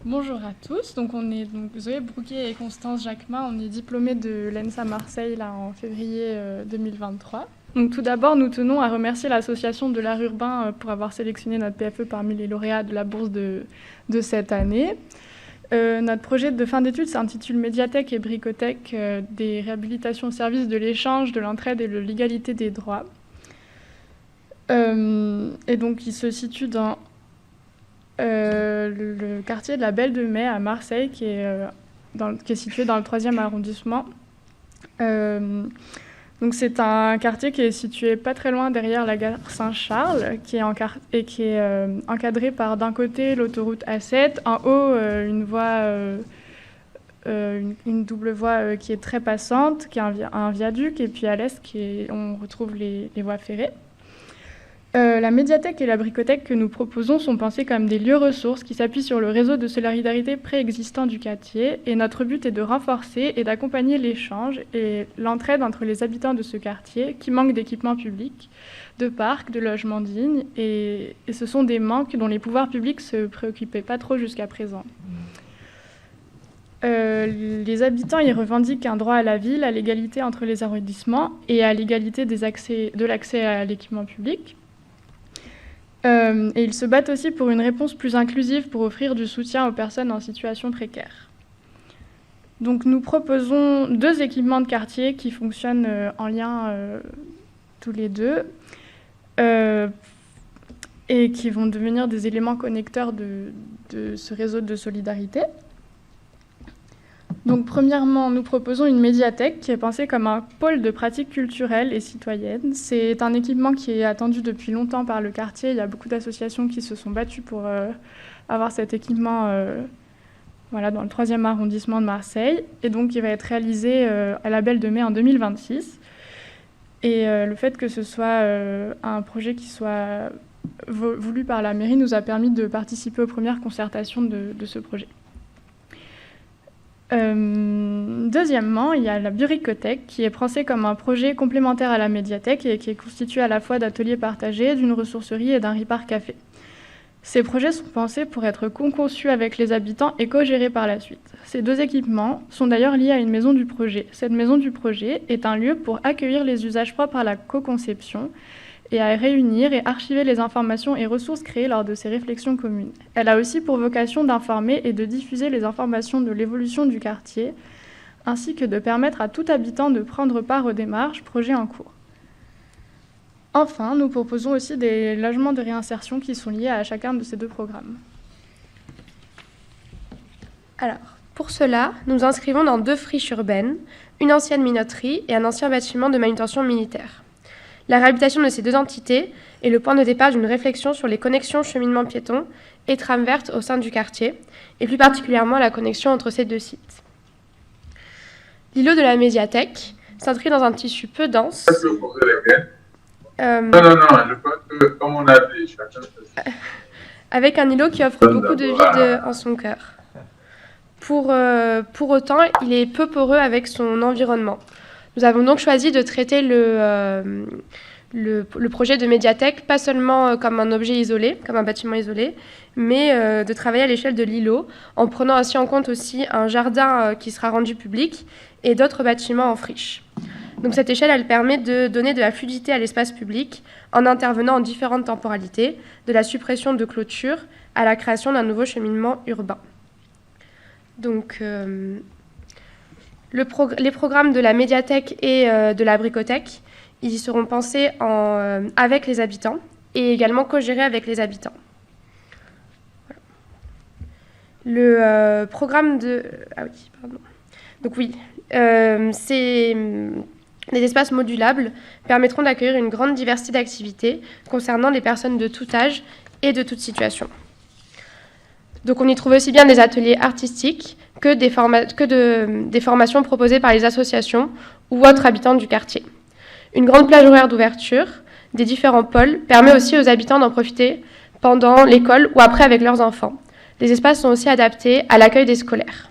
Bonjour à tous, donc on est Zoé Brouquet et Constance Jacquemin, on est diplômés de l'ENSA Marseille là, en février 2023. Donc tout d'abord, nous tenons à remercier l'association de l'art urbain pour avoir sélectionné notre PFE parmi les lauréats de la bourse de cette année. Notre projet de fin d'études s'intitule Médiathèque et Bricothèque, des réhabilitations au service de l'échange, de l'entraide et de l'égalité des droits. Et donc il se situe dans le quartier de la Belle de Mai à Marseille, qui est situé dans le 3e arrondissement. Donc c'est un quartier qui est situé pas très loin derrière la gare Saint-Charles, qui est encadré par d'un côté l'autoroute A7, en haut une double voie qui est très passante, qui est un viaduc, et puis à l'est on retrouve les voies ferrées. La médiathèque et la bricothèque que nous proposons sont pensées comme des lieux ressources qui s'appuient sur le réseau de solidarité préexistant du quartier. Et notre but est de renforcer et d'accompagner l'échange et l'entraide entre les habitants de ce quartier qui manquent d'équipements publics, de parcs, de logements dignes. Et ce sont des manques dont les pouvoirs publics ne se préoccupaient pas trop jusqu'à présent. Les habitants y revendiquent un droit à la ville, à l'égalité entre les arrondissements et à l'égalité de l'accès à l'équipement public. Et ils se battent aussi pour une réponse plus inclusive pour offrir du soutien aux personnes en situation précaire. Donc nous proposons 2 équipements de quartier qui fonctionnent en lien tous les deux et qui vont devenir des éléments connecteurs de ce réseau de solidarité. Donc premièrement, nous proposons une médiathèque qui est pensée comme un pôle de pratiques culturelles et citoyennes. C'est un équipement qui est attendu depuis longtemps par le quartier. Il y a beaucoup d'associations qui se sont battues pour avoir cet équipement dans le 3e arrondissement de Marseille. Et donc il va être réalisé à la Belle de Mai en 2026. Et le fait que ce soit un projet qui soit voulu par la mairie nous a permis de participer aux premières concertations de ce projet. Deuxièmement, il y a la bricothèque qui est pensée comme un projet complémentaire à la médiathèque et qui est constitué à la fois d'ateliers partagés, d'une ressourcerie et d'un ripart café. Ces projets sont pensés pour être co-conçus avec les habitants et co-gérés par la suite. Ces 2 équipements sont d'ailleurs liés à une maison du projet. Cette maison du projet est un lieu pour accueillir les usages propres à la co-conception et à réunir et archiver les informations et ressources créées lors de ces réflexions communes. Elle a aussi pour vocation d'informer et de diffuser les informations de l'évolution du quartier, ainsi que de permettre à tout habitant de prendre part aux démarches, projets en cours. Enfin, nous proposons aussi des logements de réinsertion qui sont liés à chacun de ces 2 programmes. Alors, pour cela, nous nous inscrivons dans 2 friches urbaines, une ancienne minoterie et un ancien bâtiment de manutention militaire. La réhabilitation de ces 2 entités est le point de départ d'une réflexion sur les connexions cheminement piéton et tram verte au sein du quartier, et plus particulièrement la connexion entre ces 2 sites. L'îlot de la médiathèque s'inscrit dans un tissu peu dense. Non, je pense que, comme on a dit, chacun avec un îlot qui offre beaucoup de vide en son cœur. Pour autant, il est peu poreux avec son environnement. Nous avons donc choisi de traiter le projet de médiathèque pas seulement comme un objet isolé, comme un bâtiment isolé, mais de travailler à l'échelle de l'îlot, en prenant ainsi en compte aussi un jardin qui sera rendu public et d'autres bâtiments en friche. Donc cette échelle, elle permet de donner de la fluidité à l'espace public en intervenant en différentes temporalités, de la suppression de clôtures à la création d'un nouveau cheminement urbain. Donc les programmes de la médiathèque et de la bricothèque, ils seront pensés avec les habitants et également co-gérés avec les habitants. Voilà. Le programme de... Ah oui, pardon. Donc oui, les espaces modulables permettront d'accueillir une grande diversité d'activités concernant les personnes de tout âge et de toute situation. Donc on y trouve aussi bien des ateliers artistiques que des formations proposées par les associations ou autres habitants du quartier. Une grande plage horaire d'ouverture des différents pôles permet aussi aux habitants d'en profiter pendant l'école ou après avec leurs enfants. Les espaces sont aussi adaptés à l'accueil des scolaires.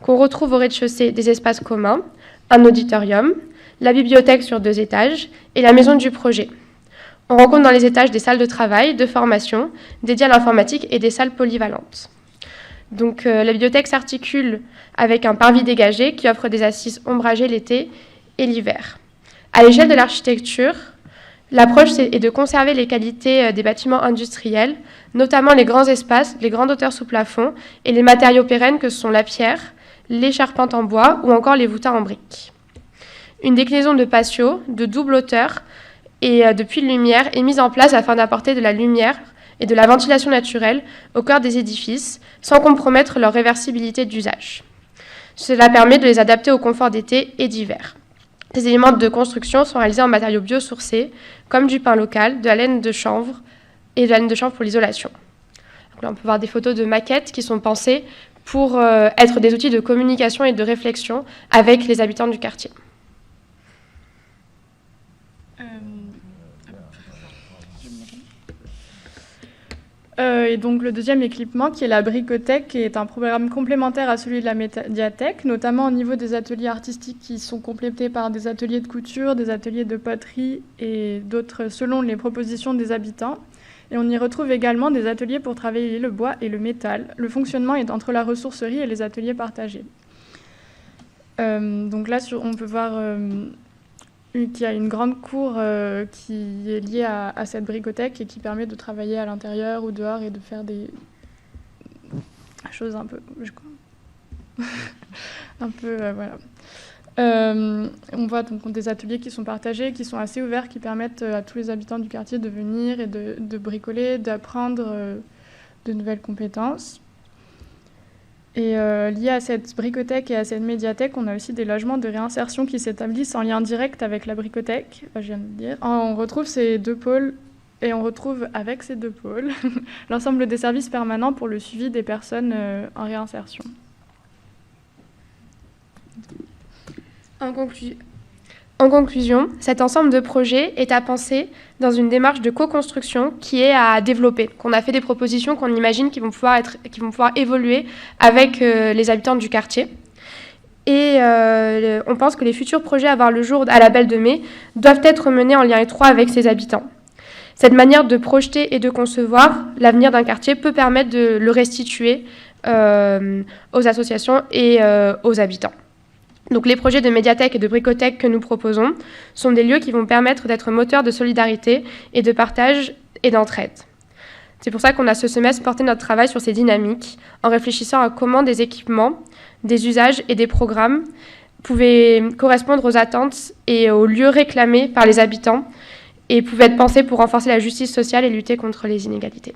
Qu'on retrouve au rez-de-chaussée des espaces communs, un auditorium, la bibliothèque sur 2 étages et la maison du projet. On rencontre dans les étages des salles de travail, de formation, dédiées à l'informatique et des salles polyvalentes. Donc la bibliothèque s'articule avec un parvis dégagé qui offre des assises ombragées l'été et l'hiver. À l'échelle de l'architecture, l'approche est de conserver les qualités des bâtiments industriels, notamment les grands espaces, les grandes hauteurs sous plafond et les matériaux pérennes que sont la pierre, les charpentes en bois ou encore les voûtins en briques. Une déclinaison de patio de double hauteur et de puits de lumière est mise en place afin d'apporter de la lumière et de la ventilation naturelle au cœur des édifices sans compromettre leur réversibilité d'usage. Cela permet de les adapter au confort d'été et d'hiver. Ces éléments de construction sont réalisés en matériaux biosourcés, comme du pin local, de la laine de chanvre et de la laine de chanvre pour l'isolation. Donc là, on peut voir des photos de maquettes qui sont pensées pour être des outils de communication et de réflexion avec les habitants du quartier. Et donc le deuxième équipement, qui est la bricothèque, qui est un programme complémentaire à celui de la médiathèque, notamment au niveau des ateliers artistiques qui sont complétés par des ateliers de couture, des ateliers de poterie et d'autres selon les propositions des habitants. Et on y retrouve également des ateliers pour travailler le bois et le métal. Le fonctionnement est entre la ressourcerie et les ateliers partagés. Donc là, on peut voir qu'il y a une grande cour qui est liée à cette bricothèque et qui permet de travailler à l'intérieur ou dehors et de faire des choses un peu... voilà. On voit donc des ateliers qui sont partagés, qui sont assez ouverts, qui permettent à tous les habitants du quartier de venir et de bricoler, d'apprendre de nouvelles compétences. Et lié à cette bricothèque et à cette médiathèque, on a aussi des logements de réinsertion qui s'établissent en lien direct avec la bricothèque. Je viens de le dire. On retrouve ces deux pôles et on retrouve avec ces deux pôles l'ensemble des services permanents pour le suivi des personnes en réinsertion. En conclusion, cet ensemble de projets est à penser dans une démarche de co-construction qui est à développer. Qu'on a fait des propositions qu'on imagine qui vont pouvoir évoluer avec les habitants du quartier. Et on pense que les futurs projets à voir le jour à la Belle de Mai doivent être menés en lien étroit avec ses habitants. Cette manière de projeter et de concevoir l'avenir d'un quartier peut permettre de le restituer aux associations et aux habitants. Donc les projets de médiathèque et de bricothèque que nous proposons sont des lieux qui vont permettre d'être moteurs de solidarité et de partage et d'entraide. C'est pour ça qu'on a ce semestre porté notre travail sur ces dynamiques, en réfléchissant à comment des équipements, des usages et des programmes pouvaient correspondre aux attentes et aux lieux réclamés par les habitants et pouvaient être pensés pour renforcer la justice sociale et lutter contre les inégalités.